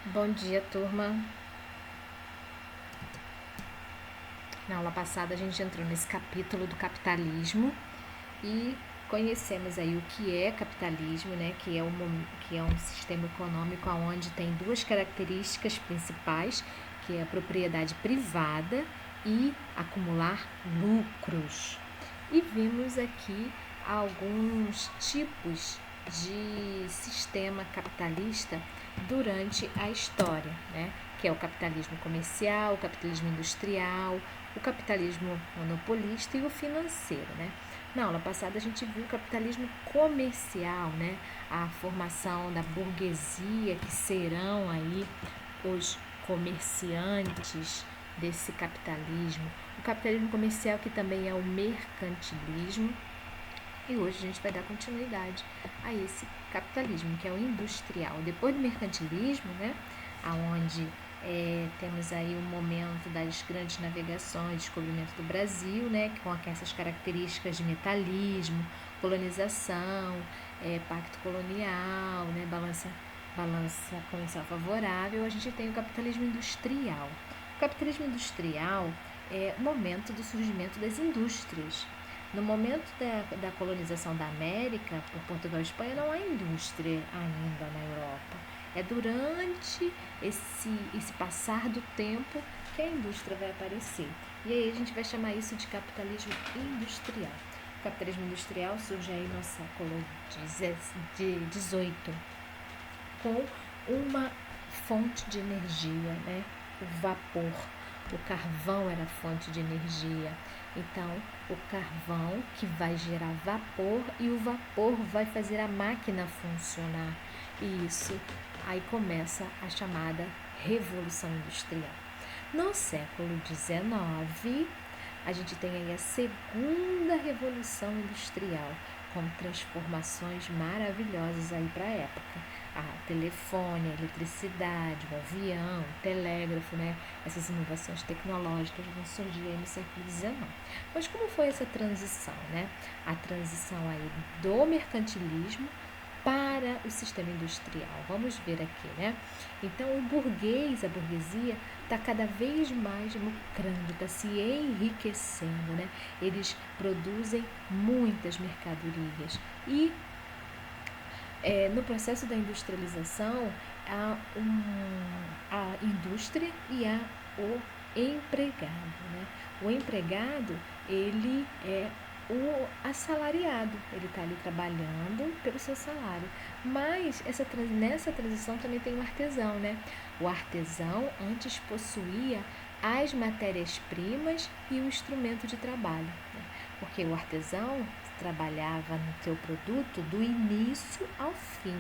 Bom dia, turma. Na aula passada a gente entrou nesse capítulo do capitalismo e conhecemos aí o que é capitalismo, né? Que é um sistema econômico onde tem duas características principais, que é a propriedade privada e acumular lucros. E vimos aqui alguns tipos de sistema capitalista durante a história, né? Que é o capitalismo comercial, o capitalismo industrial, o capitalismo monopolista e o financeiro, né? Na aula passada a gente viu o capitalismo comercial, né? A formação da burguesia, que serão aí os comerciantes desse capitalismo. O capitalismo comercial, que também é o mercantilismo. E hoje a gente vai dar continuidade a esse capitalismo, que é o industrial. Depois do mercantilismo, né, aonde temos aí o momento das grandes navegações, descobrimento do Brasil, né, com essas características de metalismo, colonização, pacto colonial, né, balança comercial favorável. A gente tem o capitalismo industrial. O capitalismo industrial é o momento do surgimento das indústrias. No momento da colonização da América por Portugal e Espanha, não há indústria ainda na Europa. É durante esse passar do tempo que a indústria vai aparecer. E aí a gente vai chamar isso de capitalismo industrial. O capitalismo industrial surge aí no século XVIII com uma fonte de energia, né? O vapor. O carvão era fonte de energia. Então, o carvão que vai gerar vapor e o vapor vai fazer a máquina funcionar. E isso aí começa a chamada Revolução Industrial. No século XIX, a gente tem aí a segunda Revolução Industrial, com transformações maravilhosas aí para a época. A telefone, a eletricidade, o avião, o telégrafo, né? Essas inovações tecnológicas vão surgir aí no século XIX. Mas como foi essa transição, né? A transição aí do mercantilismo para o sistema industrial. Vamos ver aqui, né? Então, o burguês, a burguesia, está cada vez mais lucrando, está se enriquecendo, né? Eles produzem muitas mercadorias e no processo da industrialização há a indústria e há o empregado, né? O empregado, ele é o assalariado, ele está ali trabalhando pelo seu salário. Mas nessa transição também tem o artesão, né? O artesão antes possuía as matérias-primas e o instrumento de trabalho, né? Porque o artesão trabalhava no seu produto do início ao fim.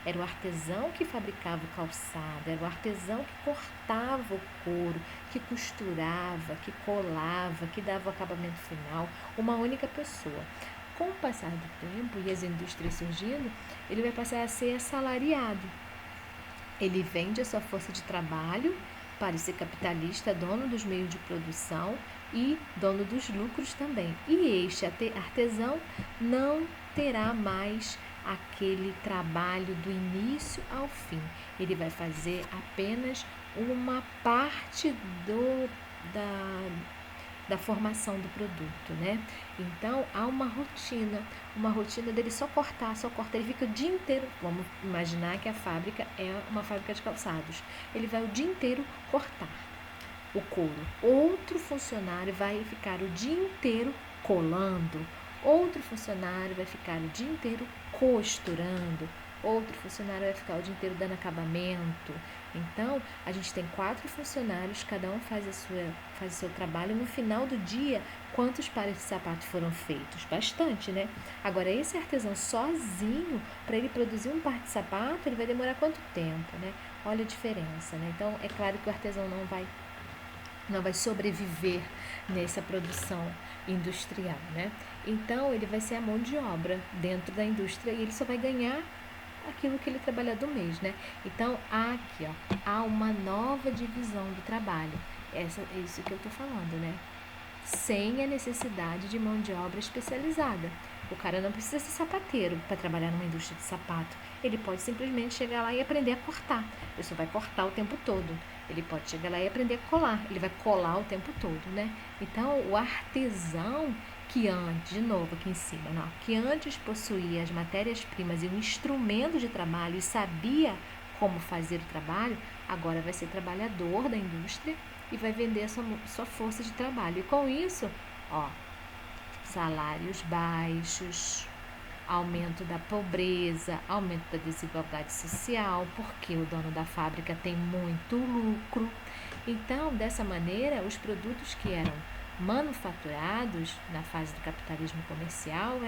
Era o artesão que fabricava o calçado, era o artesão que cortava o couro, que costurava, que colava, que dava o acabamento final, uma única pessoa. Com o passar do tempo e as indústrias surgindo, ele vai passar a ser assalariado. Ele vende a sua força de trabalho para esse capitalista, dono dos meios de produção e dono dos lucros também. E este artesão não terá mais aquele trabalho do início ao fim. Ele vai fazer apenas uma parte da formação do produto, né? Então há uma rotina dele só cortar, ele fica o dia inteiro, vamos imaginar que a fábrica é uma fábrica de calçados, ele vai o dia inteiro cortar o couro, outro funcionário vai ficar o dia inteiro colando, outro funcionário vai ficar o dia inteiro costurando, outro funcionário vai ficar o dia inteiro dando acabamento. Então, a gente tem 4 funcionários, cada um faz o seu trabalho. No final do dia, quantos pares de sapato foram feitos? Bastante, né? Agora, esse artesão sozinho, para ele produzir um par de sapato, ele vai demorar quanto tempo, né? Olha a diferença, né? Então, é claro que o artesão não vai sobreviver nessa produção industrial, né? Então, ele vai ser a mão de obra dentro da indústria e ele só vai ganhar aquilo que ele trabalha do mês, né? Então, aqui, ó, há uma nova divisão do trabalho. É isso que eu tô falando, né? Sem a necessidade de mão de obra especializada. O cara não precisa ser sapateiro para trabalhar numa indústria de sapato. Ele pode simplesmente chegar lá e aprender a cortar. Ele só vai cortar o tempo todo. Ele pode chegar lá e aprender a colar. Ele vai colar o tempo todo, né? Então, o artesão que antes, de novo aqui em cima, não, que antes possuía as matérias-primas e um instrumento de trabalho e sabia como fazer o trabalho, agora vai ser trabalhador da indústria e vai vender a sua força de trabalho. E com isso, ó, salários baixos, aumento da pobreza, aumento da desigualdade social, porque o dono da fábrica tem muito lucro. Então, dessa maneira, os produtos que eram manufaturados na fase do capitalismo comercial,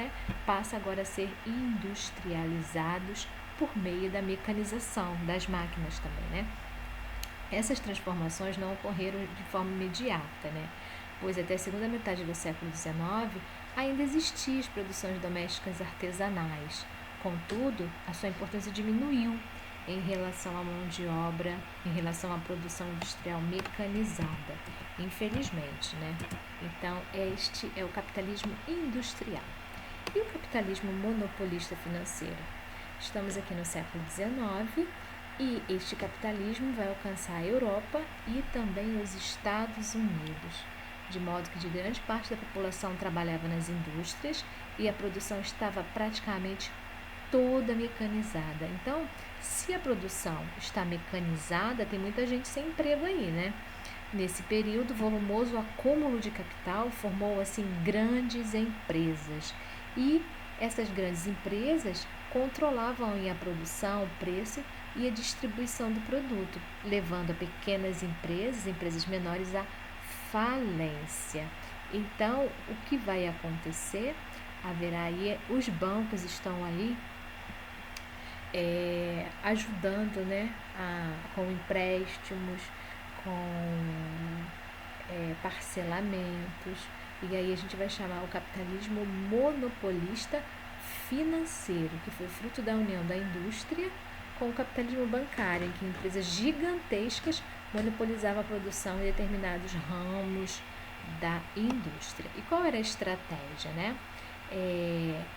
passa agora a ser industrializados por meio da mecanização das máquinas também, Essas transformações não ocorreram de forma imediata, pois até a segunda metade do século XIX ainda existiam as produções domésticas artesanais. Contudo, a sua importância diminuiu em relação à mão de obra, em relação à produção industrial mecanizada, infelizmente, Então, este é o capitalismo industrial. E o capitalismo monopolista financeiro? Estamos aqui no século XIX e este capitalismo vai alcançar a Europa e também os Estados Unidos, de modo que de grande parte da população trabalhava nas indústrias e a produção estava praticamente toda mecanizada. Então, se a produção está mecanizada, tem muita gente sem emprego aí, Nesse período, o volumoso acúmulo de capital formou, assim, grandes empresas. E essas grandes empresas controlavam a produção, o preço e a distribuição do produto, levando a pequenas empresas, empresas menores, à falência. Então, o que vai acontecer? Haverá aí, os bancos estão aí ajudando, com empréstimos, com parcelamentos, e aí a gente vai chamar o capitalismo monopolista financeiro, que foi fruto da união da indústria com o capitalismo bancário, em que empresas gigantescas monopolizavam a produção em determinados ramos da indústria. E qual era a estratégia,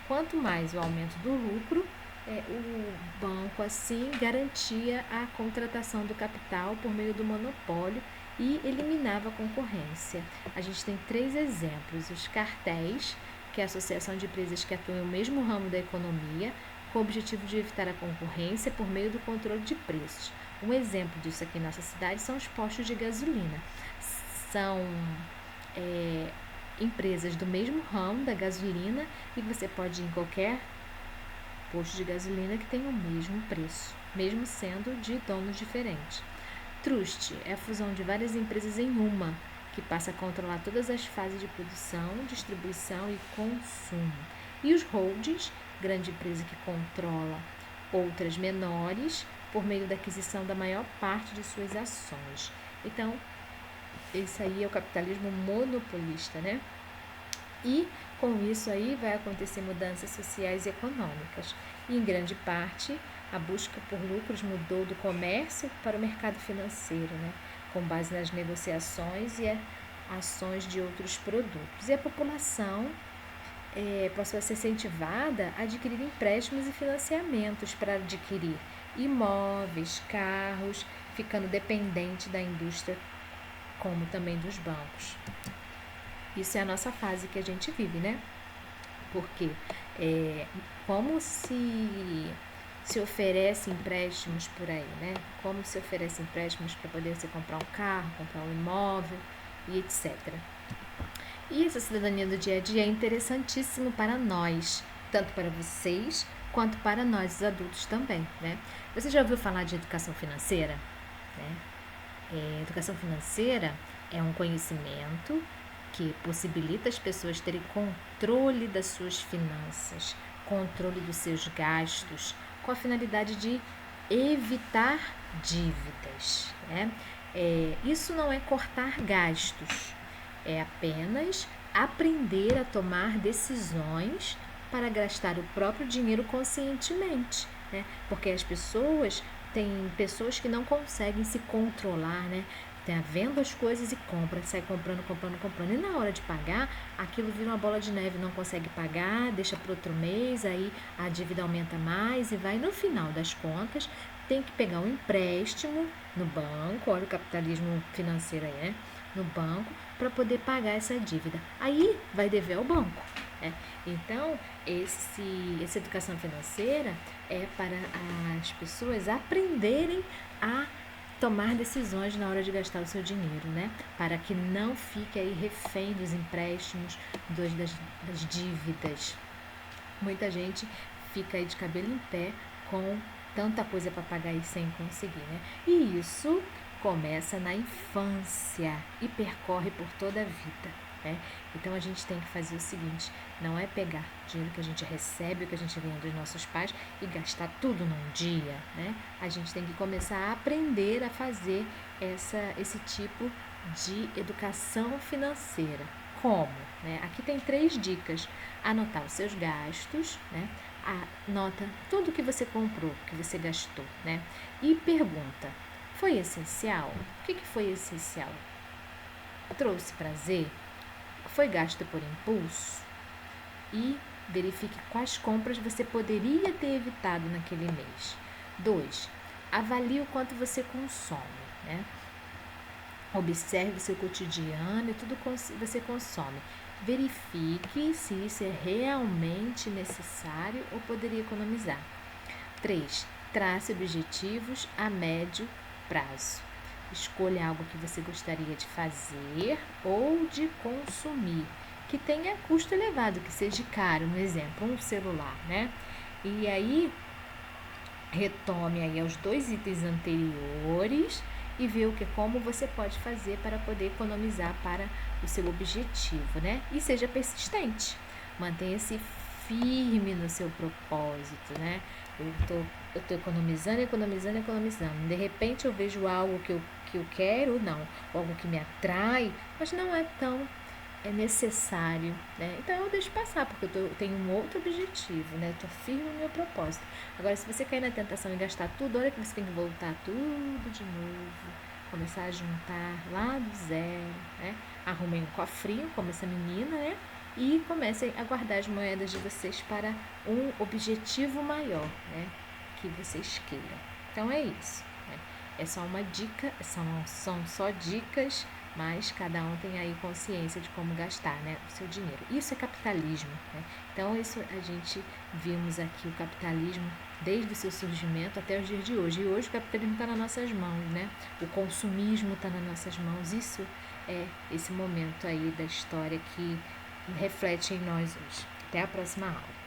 Quanto mais o aumento do lucro, o banco assim garantia a contratação do capital por meio do monopólio e eliminava a concorrência. A gente tem 3 exemplos: os cartéis, que é a associação de empresas que atuam no mesmo ramo da economia, com o objetivo de evitar a concorrência por meio do controle de preços. Um exemplo disso aqui em nossa cidade são os postos de gasolina. São empresas do mesmo ramo da gasolina e você pode ir em qualquer posto de gasolina que tem o mesmo preço, mesmo sendo de donos diferentes. Trust é a fusão de várias empresas em uma, que passa a controlar todas as fases de produção, distribuição e consumo. E os holdings, grande empresa que controla outras menores por meio da aquisição da maior parte de suas ações. Então, esse aí é o capitalismo monopolista, E com isso aí vai acontecer mudanças sociais e econômicas. E em grande parte, a busca por lucros mudou do comércio para o mercado financeiro, com base nas negociações e ações de outros produtos. E a população passou a ser incentivada a adquirir empréstimos e financiamentos para adquirir imóveis, carros, ficando dependente da indústria, como também dos bancos. Isso é a nossa fase que a gente vive, Porque como se oferece empréstimos por aí, Como se oferece empréstimos para poder você comprar um carro, comprar um imóvel e etc. E essa cidadania do dia a dia é interessantíssimo para nós, tanto para vocês quanto para nós, os adultos também, Você já ouviu falar de educação financeira? Educação financeira é um conhecimento que possibilita as pessoas terem controle das suas finanças, controle dos seus gastos, com a finalidade de evitar dívidas, Isso não é cortar gastos, é apenas aprender a tomar decisões para gastar o próprio dinheiro conscientemente, Porque as pessoas, tem pessoas que não conseguem se controlar, tá vendo as coisas e compra, sai comprando. E na hora de pagar, aquilo vira uma bola de neve, não consegue pagar, deixa para outro mês, aí a dívida aumenta mais e vai. No final das contas, tem que pegar um empréstimo no banco, olha o capitalismo financeiro aí, né? No banco, para poder pagar essa dívida. Aí vai dever ao banco. Né? Então, essa educação financeira é para as pessoas aprenderem a tomar decisões na hora de gastar o seu dinheiro, né? Para que não fique aí refém dos empréstimos, das dívidas. Muita gente fica aí de cabelo em pé com tanta coisa para pagar e sem conseguir, né? E isso começa na infância e percorre por toda a vida, né? Então a gente tem que fazer o seguinte, não é pegar dinheiro que a gente recebe, o que a gente ganha dos nossos pais e gastar tudo num dia, né? A gente tem que começar a aprender a fazer esse tipo de educação financeira. Como? Né? Aqui tem 3 dicas. Anotar os seus gastos, né? Anota tudo que você comprou, que você gastou, né? E pergunta, foi essencial? O que foi essencial? Trouxe prazer? Foi gasto por impulso? E verifique quais compras você poderia ter evitado naquele mês. 2. Avalie o quanto você consome, né? Observe o seu cotidiano e tudo que você consome. Verifique se isso é realmente necessário ou poderia economizar. 3. Trace objetivos a médio prazo. Escolha algo que você gostaria de fazer ou de consumir, que tenha custo elevado, que seja caro. Um exemplo, um celular, né? E aí, retome aí os 2 itens anteriores e ver como você pode fazer para poder economizar para o seu objetivo, né? E seja persistente, mantenha-se firme no seu propósito, né? Eu tô economizando. De repente eu vejo algo que eu quero, não, algo que me atrai, mas não é tão necessário, né? Então eu deixo passar, porque eu tenho um outro objetivo, né? Eu tô firme no meu propósito. Agora, se você cair na tentação de gastar tudo, olha que você tem que voltar tudo de novo, começar a juntar lá do zero, né? Arrumem um cofrinho, como essa menina, né? E comecem a guardar as moedas de vocês para um objetivo maior, né? Que vocês queiram. Então é isso, né? É só uma dica, são só dicas, mas cada um tem aí consciência de como gastar, né, o seu dinheiro. Isso é capitalismo, né? Então isso a gente vimos aqui o capitalismo desde o seu surgimento até os dias de hoje. E hoje o capitalismo está nas nossas mãos, né? O consumismo está nas nossas mãos. Isso é esse momento aí da história que reflete em nós hoje. Até a próxima aula.